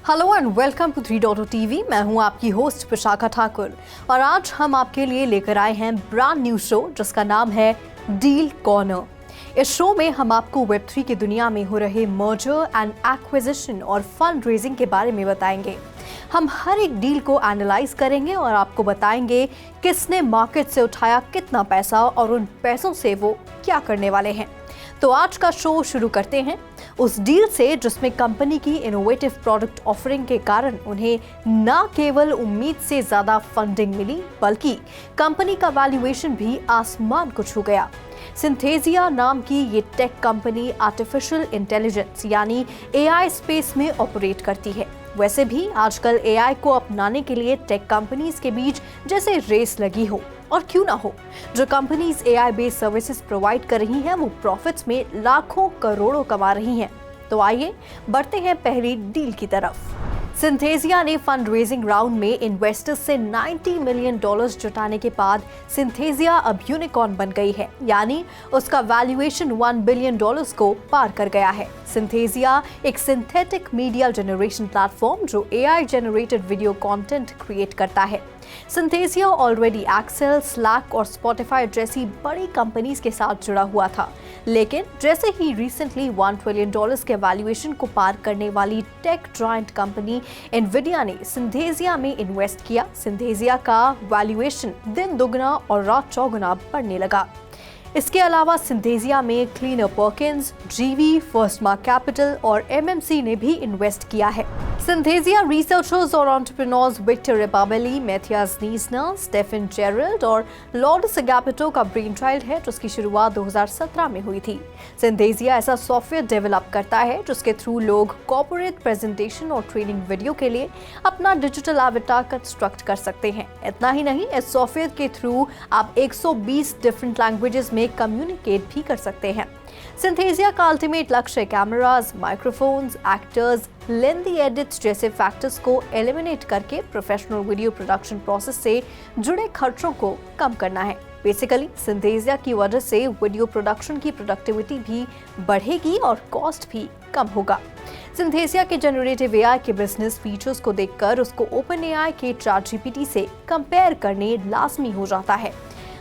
Hello and welcome to 3.0 TV. मैं हूं आपकी होस्ट विशाखा ठाकुर और आज हम आपके लिए लेकर आए हैं ब्रांड न्यू शो जिसका नाम है डील कॉर्नर। इस शो में हम आपको वेब3 की दुनिया में हो रहे मर्जर एंड एक्विजिशन और फंड रेजिंग के बारे में बताएंगे। हम हर एक डील को एनालाइज करेंगे और आपको बताएंगे किसने मार्केट से उठाया कितना पैसा और उन पैसों से वो क्या करने वाले हैं। तो आज का शो शुरू करते हैं उस डील से जिसमें कंपनी की इनोवेटिव प्रोडक्ट ऑफरिंग के कारण उन्हें न केवल उम्मीद से ज्यादा फंडिंग मिली बल्कि कंपनी का वैल्यूएशन भी आसमान को छू गया। सिंथेसिया नाम की ये टेक कंपनी आर्टिफिशियल इंटेलिजेंस यानी एआई स्पेस में ऑपरेट करती है। वैसे भी आजकल एआई को अपनाने के लिए टेक कंपनीज के बीच जैसे रेस लगी हो, और क्यों ना हो। जो companies AI based services provide कर रही हैं वो प्रॉफिट्स में लाखों करोड़ों कमा रही हैं। तो आइए बढ़ते हैं पहली डील की तरफ। सिंथेसिया ने फंड रेजिंग राउंड में इन्वेस्टर्स से $90 मिलियन जुटाने के बाद सिंथेसिया अब यूनिकॉर्न बन गई है, यानी उसका वैल्यूएशन $1 बिलियन को पार कर गया है। सिंथेसिया एक सिंथेटिक मीडिया जनरेशन प्लेटफॉर्म जो AI generated video content create करता है। सिंथेसिया ऑलरेडी एक्सेल, स्लैक और स्पॉटिफाई जैसी बड़ी कंपनीज के साथ जुड़ा हुआ था, लेकिन जैसे ही रिसेंटली $1 ट्रिलियन के वैल्यूएशन को पार करने वाली टेक जायंट कंपनी एनवीडिया ने सिंथेसिया में इन्वेस्ट किया, सिंथेसिया का वैल्यूएशन दिन दुगना और रात चौगुना बढ़ने लगा। इसके अलावा सिंथेसिया में क्लीनर पर्किंस, जीवी, फर्स्टमार्क कैपिटल और एमएमसी ने भी इन्वेस्ट किया है। सिंथेसिया रिसर्चर्स और entrepreneurs Victor Riparbelli, Matthias Niessner, Steffen Tjerrild और लॉर्ड अगैपेटो का ब्रेन चाइल्ड है जिसकी शुरुआत 2017 में हुई थी। सिंथेसिया ऐसा सॉफ्टवेयर डेवलप करता है जिसके थ्रू लोग कॉर्पोरेट प्रेजेंटेशन और ट्रेनिंग वीडियो के लिए अपना डिजिटल एवेटार कंस्ट्रक्ट कर सकते हैं। इतना ही नहीं, इस सॉफ्टवेयर के थ्रू आप 120 डिफरेंट लैंग्वेजेस में कम्युनिकेट भी कर सकते हैं। सिंथेसिया का अल्टीमेट लक्ष्य cameras, microphones, actors, lengthy edits जैसे फैक्टर्स को एलिमिनेट करके प्रोफेशनल वीडियो प्रोडक्शन प्रोसेस से जुड़े खर्चों को कम करना है। बेसिकली सिंथेसिया की वजह से वीडियो प्रोडक्शन की प्रोडक्टिविटी भी बढ़ेगी और कॉस्ट भी कम होगा। सिंथेसिया के जनरेटिव एआई के बिजनेस फीचर्स को देखकर उसको ओपन एआई के चैटजीपीटी से कंपेयर करने लाजमी हो जाता है।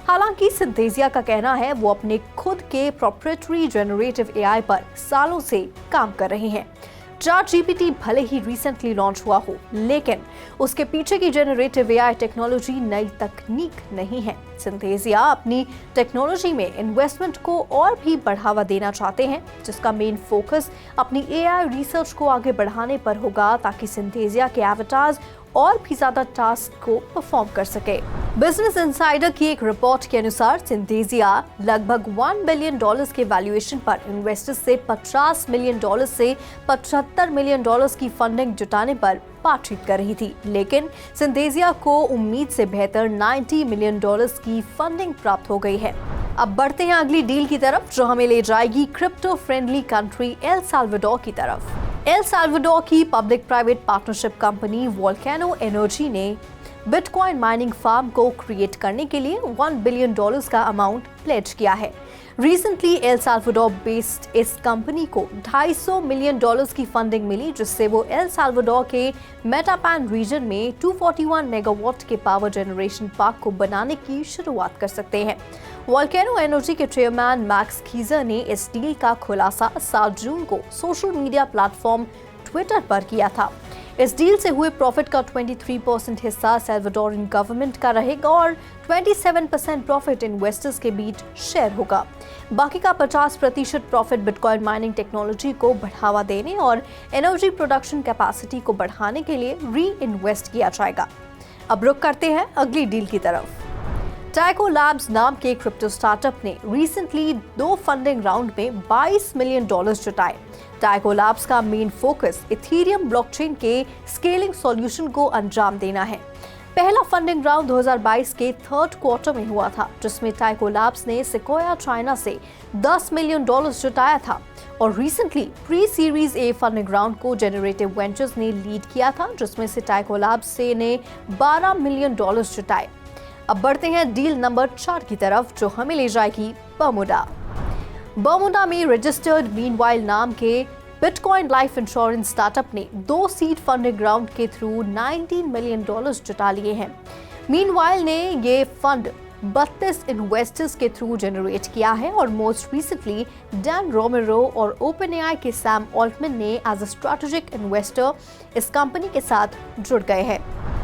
हालांकि सिंथेसिया का कहना है वो अपने खुद के प्रोप्राइटरी जनरेटिव एआई पर सालों से काम कर रहे हैं। चैटजीपीटी भले ही रिसेंटली लॉन्च हुआ हो, लेकिन उसके पीछे की जनरेटिव एआई टेक्नोलॉजी नई तकनीक नहीं है। सिंथेसिया अपनी टेक्नोलॉजी में इन्वेस्टमेंट को और भी बढ़ावा देना चाहते हैं, जिसका मेन फोकस अपनी एआई रिसर्च को आगे बढ़ाने पर होगा ताकि सिंथेसिया के एवेटार्स और भी ज्यादा टास्क को परफॉर्म कर सके। बिजनेस इनसाइडर की एक रिपोर्ट के अनुसार सिंथेसिया लगभग $1 बिलियन के वैल्यूएशन पर इन्वेस्टर्स से $50 मिलियन से $75 मिलियन की फंडिंग जुटाने पर बातचीत कर रही थी, लेकिन सिंथेसिया को उम्मीद से बेहतर $90 मिलियन की फंडिंग प्राप्त हो गई है। अब बढ़ते हैं अगली डील की तरफ जो हमें ले जाएगी crypto friendly country El Salvador की तरफ। एल साल्वाडोर की public private partnership company volcano energy ने बिटकॉइन माइनिंग फार्म को क्रिएट करने के लिए $1 बिलियन का अमाउंट प्लेज किया है। रिसेंटली एल साल्वाडोर बेस्ड इस कंपनी को $250 मिलियन की फंडिंग मिली, जिससे वो एल साल्वाडोर के मेटापैन रीजन में 241 मेगावाट के पावर जनरेशन पार्क को बनाने की शुरुआत कर सकते हैं। वोल्केनो एनर्जी के चेयरमैन मैक्स कीजर ने इस डील का खुलासा 7 जून को सोशल मीडिया प्लेटफॉर्म ट्विटर पर किया था। इस डील से हुए प्रॉफिट का 23% हिस्सा साल्वाडोरियन गवर्नमेंट का रहेगा और 27% प्रॉफिट इन्वेस्टर्स के बीच शेयर होगा। बाकी का 50% प्रॉफिट बिटकॉइन माइनिंग टेक्नोलॉजी को बढ़ावा देने और एनर्जी प्रोडक्शन कैपेसिटी को बढ़ाने के लिए री इन्वेस्ट किया जाएगा। अब रुक करते हैं अगली डील की तरफ। टाइको लैब्स नाम के क्रिप्टो स्टार्टअप ने रिसेंटली 2 फंडिंग राउंड में $22 मिलियन जुटाए। टाइको लैब्स का मेन फोकस इथेरियम ब्लॉकचेन के स्केलिंग सॉल्यूशन को अंजाम देना है। पहला फंडिंग राउंड 2022 के 3rd क्वार्टर में हुआ था, जिसमें टाइको लैब्स ने सिक्वाया चाइना से $10 मिलियन जुटाया था और recently pre series A funding round को जनरेटिव वेंचर्स ने लीड किया था, जिसमें से टाइको लैब्स से ने $12 मिलियन जुटाए। अब बढ़ते हैं डील नंबर 4 की तरफ जो हमें ले जाएगी बर्मुडा। बर्मुडा में रजिस्टर्ड मीनवाइल नाम के बिटकॉइन लाइफ इंश्योरेंस स्टार्टअप ने 2 सीड फंडिंग राउंड के थ्रू $19 मिलियन जुटा लिए हैं। मीनवाइल ने ये फंड 32 इन्वेस्टर्स के थ्रू जनरेट किया है और मोस्ट रिसेंटली डैन रोमेरो और ओपनएआई के सैम ऑल्टमैन ने एज अ स्ट्रैटेजिक इन्वेस्टर इस कंपनी के साथ जुड़ गए हैं।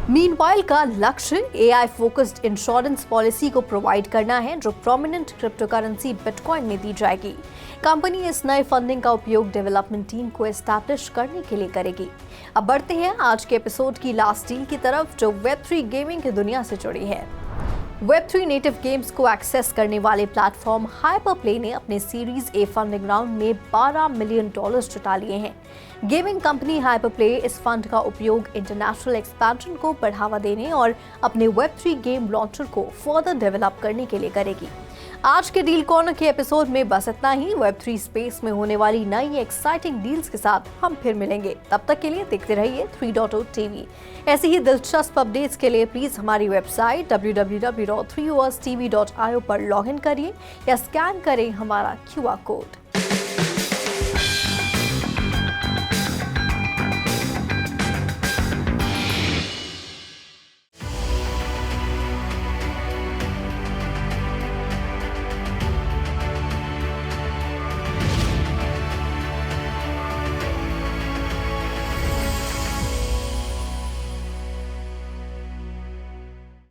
मीनवाइल का लक्ष्य एआई फोकस्ड इंश्योरेंस पॉलिसी को प्रोवाइड करना है जो प्रोमिनेंट क्रिप्टोकरेंसी बिटकॉइन में दी जाएगी। कंपनी इस नए फंडिंग का उपयोग डेवलपमेंट टीम को एस्टैब्लिश करने के लिए करेगी। अब बढ़ते हैं आज के एपिसोड की लास्ट डील की तरफ जो Web3 गेमिंग की दुनिया से जुड़ी है। Web3 नेटिव गेम्स को एक्सेस करने वाले प्लेटफॉर्म हाइपरप्ले ने अपने सीरीज ए फंडिंग राउंड में $12 मिलियन जुटा लिए हैं। गेमिंग कंपनी हाइपरप्ले इस फंड का उपयोग इंटरनेशनल एक्सपेंशन को बढ़ावा देने और अपने Web3 गेम लॉन्चर को फर्दर डेवलप करने के लिए करेगी। आज के डील कॉर्नर के एपिसोड में बस इतना ही। Web3 स्पेस में होने वाली नई एक्साइटिंग डील्स के साथ हम फिर मिलेंगे। तब तक के लिए देखते रहिए 3.0 टीवी। ऐसी ही दिलचस्प अपडेट्स के लिए प्लीज हमारी वेबसाइट www.3hourstv.io पर लॉगिन करिए या स्कैन करें हमारा QR कोड।